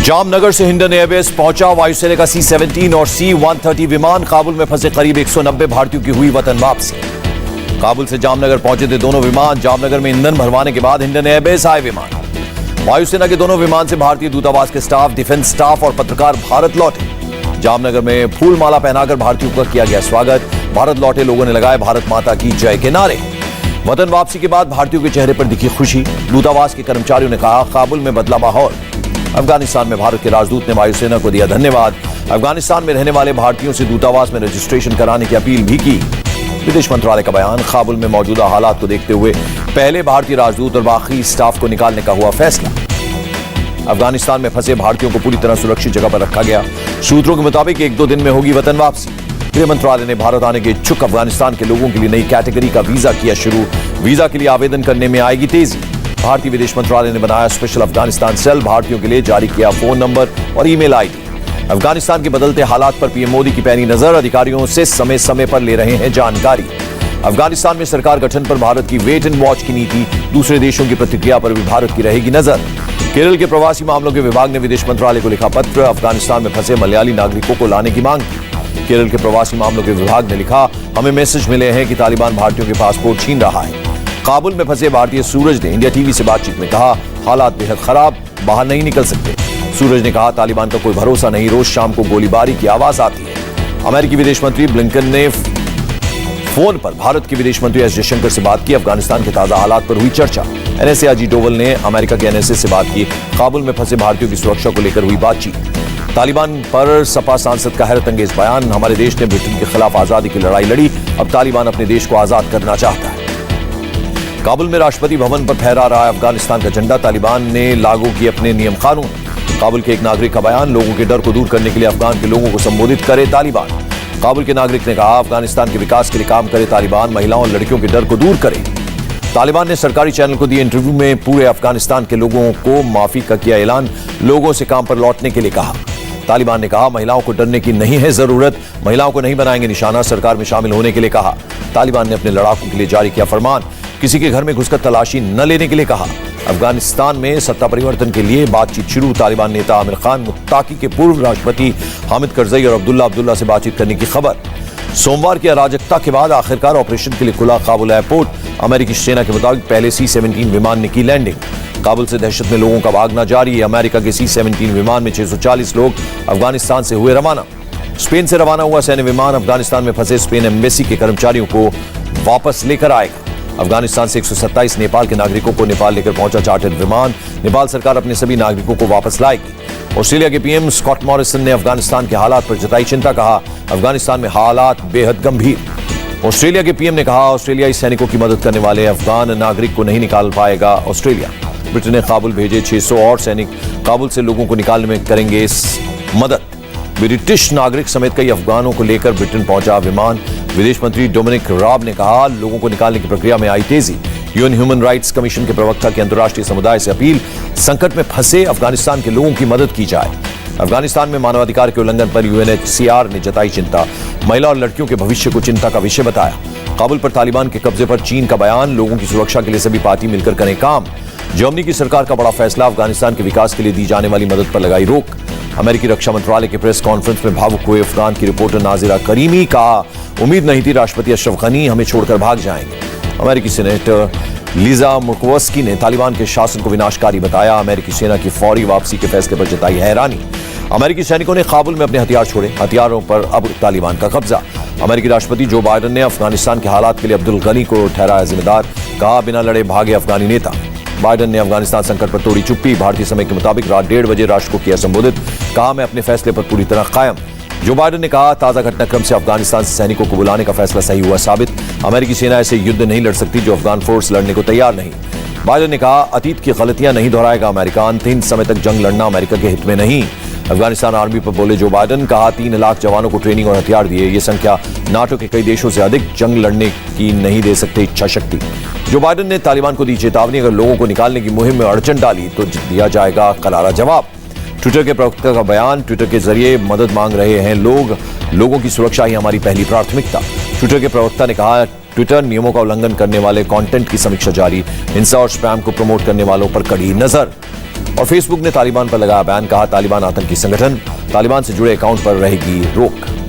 जामनगर से हिंडन एयरबेस पहुंचा वायुसेना का C-17 और C-130 विमान। काबुल में फंसे करीब 190 भारतीयों की हुई वतन वापसी। काबुल से जामनगर पहुंचे थे दोनों विमान। जामनगर में ईंधन भरवाने के बाद हिंडन एयरबेस आए विमान। वायुसेना के दोनों विमान से भारतीय दूतावास के स्टाफ, डिफेंस स्टाफ और पत्रकार भारत लौटे। जामनगर में फूल माला पहनाकर भारतीयों का किया गया स्वागत। भारत लौटे लोगों ने लगाए भारत माता की जय के नारे। वतन वापसी के बाद भारतीयों के चेहरे पर दिखी खुशी। दूतावास के कर्मचारियों ने कहा, काबुल में बदला माहौल। अफगानिस्तान में भारत के राजदूत ने वायुसेना को दिया धन्यवाद। अफगानिस्तान में रहने वाले भारतीयों से दूतावास में रजिस्ट्रेशन कराने की अपील भी की। विदेश मंत्रालय का बयान, काबुल में मौजूदा हालात को देखते हुए पहले भारतीय राजदूत और बाकी स्टाफ को निकालने का हुआ फैसला। अफगानिस्तान में फंसे भारतीयों को पूरी तरह सुरक्षित जगह पर रखा गया। सूत्रों के मुताबिक 1-2 दिन में होगी वतन वापसी। गृह मंत्रालय ने भारत आने के इच्छुक अफगानिस्तान के लोगों के लिए नई कैटेगरी का वीजा किया शुरू। वीजा के लिए आवेदन करने में आएगी तेजी। भारतीय विदेश मंत्रालय ने बनाया स्पेशल अफगानिस्तान सेल। भारतीयों के लिए जारी किया फोन नंबर और ईमेल आईडी। अफगानिस्तान के बदलते हालात पर पीएम मोदी की पैनी नजर। अधिकारियों से समय समय पर ले रहे हैं जानकारी। अफगानिस्तान में सरकार गठन पर भारत की वेट एंड वॉच की नीति। दूसरे देशों की प्रतिक्रिया पर भी भारत की रहेगी नजर। केरल के प्रवासी मामलों के विभाग ने विदेश मंत्रालय को लिखा पत्र। अफगानिस्तान में फंसे मलयाली नागरिकों को लाने की मांग की। केरल के प्रवासी मामलों के विभाग ने लिखा, हमें मैसेज मिले हैं कि तालिबान भारतीयों के पासपोर्ट छीन रहा है। काबुल में फंसे भारतीय सूरज ने इंडिया टीवी से बातचीत में कहा, हालात बेहद खराब, बाहर नहीं निकल सकते। सूरज ने कहा, तालिबान का कोई भरोसा नहीं, रोज शाम को गोलीबारी की आवाज आती है। अमेरिकी विदेश मंत्री ब्लिंकन ने फोन पर भारत के विदेश मंत्री एस जयशंकर से बात की। अफगानिस्तान के ताजा हालात पर हुई चर्चा। एनएसए अजीत डोवल ने अमेरिका के एनएसए से बात की। काबुल में फंसे भारतीयों की सुरक्षा को लेकर हुई बातचीत। तालिबान पर सपा सांसद का हैरत अंगेज बयान, हमारे देश ने ब्रिटेन के खिलाफ आजादी की लड़ाई लड़ी, अब तालिबान अपने देश को आजाद करना चाहता है। काबुल में राष्ट्रपति भवन पर फहरा रहा है अफगानिस्तान का झंडा। तालिबान ने लागू किए अपने नियम कानून। काबुल के एक नागरिक का बयान, लोगों के डर को दूर करने के लिए अफगान के लोगों को संबोधित करे तालिबान। काबुल के नागरिक ने कहा, अफगानिस्तान के विकास के लिए काम करे तालिबान, महिलाओं और लड़कियों के डर को दूर करे। तालिबान ने सरकारी चैनल को दिए इंटरव्यू में पूरे अफगानिस्तान के लोगों को माफी का किया ऐलान। लोगों से काम पर लौटने के लिए कहा। तालिबान ने कहा, महिलाओं को डरने की नहीं है जरूरत, महिलाओं को नहीं बनाएंगे निशाना, सरकार में शामिल होने के लिए कहा। तालिबान ने अपने लड़ाकों के लिए जारी किया फरमान, किसी के घर में घुसकर तलाशी न लेने के लिए कहा। अफगानिस्तान में सत्ता परिवर्तन के लिए बातचीत शुरू। तालिबान नेता आमिर खान मुत्ताकी के पूर्व राष्ट्रपति हामिद करजई और अब्दुल्ला से बातचीत करने की खबर। सोमवार की अराजकता के बाद आखिरकार ऑपरेशन के लिए खुला काबुल एयरपोर्ट। अमेरिकी सेना के मुताबिक पहले C-17 विमान ने की लैंडिंग। काबुल से दहशत में लोगों का भागना जारी है। अमेरिका के C-17 विमान में 640 लोग अफगानिस्तान से हुए रवाना। स्पेन से रवाना हुआ सैन्य विमान अफगानिस्तान में फंसे स्पेन एम्बेसी के कर्मचारियों को वापस लेकर आएगा। अफगानिस्तान से 127 नेपाल के नागरिकों को नेपाल लेकर पहुंचा चार्टर्ड विमान। नेपाल सरकार अपने सभी नागरिकों को वापस लाएगी। ऑस्ट्रेलिया के पीएम स्कॉट मॉरिसन ने अफगानिस्तान के हालात पर जताई चिंता। कहा, अफगानिस्तान में हालात बेहद गंभीर। ऑस्ट्रेलिया के पीएम ने कहा, ऑस्ट्रेलियाई सैनिकों की मदद करने वाले अफगान नागरिक को नहीं निकाल पाएगा ऑस्ट्रेलिया। ब्रिटेन ने काबुल भेजे 600 और सैनिक। काबुल से लोगों को निकालने में करेंगे मदद। ब्रिटिश नागरिक समेत कई अफगानों को लेकर ब्रिटेन पहुंचा विमान। विदेश मंत्री डोमिनिक राब ने कहा, लोगों को निकालने की प्रक्रिया में आई तेजी। यूएन ह्यूमन राइट्स कमीशन के प्रवक्ता की अंतर्राष्ट्रीय समुदाय से अपील, संकट में फंसे अफगानिस्तान के लोगों की मदद की जाए। अफगानिस्तान में मानवाधिकार के उल्लंघन पर UNHCR ने जताई चिंता। महिला और लड़कियों के भविष्य को चिंता का विषय बताया। काबुल पर तालिबान के कब्जे पर चीन का बयान, लोगों की सुरक्षा के लिए सभी पार्टी मिलकर करें काम। जर्मनी की सरकार का बड़ा फैसला, अफगानिस्तान के विकास के लिए दी जाने वाली मदद पर लगाई रोक। अमेरिकी रक्षा मंत्रालय के प्रेस कॉन्फ्रेंस में भावुक हुए अफगान की रिपोर्टर नाजिरा करीमी। कहा, उम्मीद नहीं थी राष्ट्रपति अशरफ गनी हमें छोड़कर भाग जाएंगे। अमेरिकी सेनेटर लीजा मुर्कोवस्की ने तालिबान के शासन को विनाशकारी बताया। अमेरिकी सेना की फौरी वापसी के फैसले पर जताई हैरानी। अमेरिकी सैनिकों ने काबुल में अपने हथियार छोड़े। हथियारों पर अब तालिबान का कब्जा। अमेरिकी राष्ट्रपति जो बाइडेन ने अफगानिस्तान के हालात के लिए अब्दुल गनी को ठहराया जिम्मेदार। कहा, बिना लड़े भागे अफगानी नेता। बाइडेन ने अफगानिस्तान संकट पर तोड़ी चुप्पी। भारतीय समय के मुताबिक रात 1:30 बजे राष्ट्र को किया संबोधित। कहा, मैं अपने फैसले पर पूरी तरह कायम। जो बाइडेन ने कहा, ताजा घटनाक्रम से अफगानिस्तान से सैनिकों को बुलाने का फैसला सही हुआ साबित। अमेरिकी सेना ऐसे युद्ध नहीं लड़ सकती जो अफगान फोर्स लड़ने को तैयार नहीं। बाइडेन ने कहा, अतीत की गलतियां नहीं दोहराएगा अमेरिका। अंतिम समय तक जंग लड़ना अमेरिका के हित में नहीं। अफगानिस्तान आर्मी पर बोले जो बाइडेन। कहा, 3 लाख जवानों को ट्रेनिंग और हथियार दिए। ये संख्या नाटो के कई देशों से अधिक। जंग लड़ने की नहीं दे सकते इच्छा शक्ति। जो बाइडेन ने तालिबान को दी चेतावनी, अगर लोगों को निकालने की मुहिम में अड़चन डाली तो दिया जाएगा करारा जवाब। ट्विटर के प्रवक्ता का बयान, ट्विटर के जरिए मदद मांग रहे हैं लोगों की सुरक्षा ही हमारी पहली प्राथमिकता। ट्विटर के प्रवक्ता ने कहा, ट्विटर नियमों का उल्लंघन करने वाले कंटेंट की समीक्षा जारी, हिंसा और स्पैम को प्रमोट करने वालों पर कड़ी नजर। और फेसबुक ने तालिबान पर लगाया बैन, कहा तालिबान आतंकी संगठन, तालिबान से जुड़े अकाउंट पर रहेगी रोक।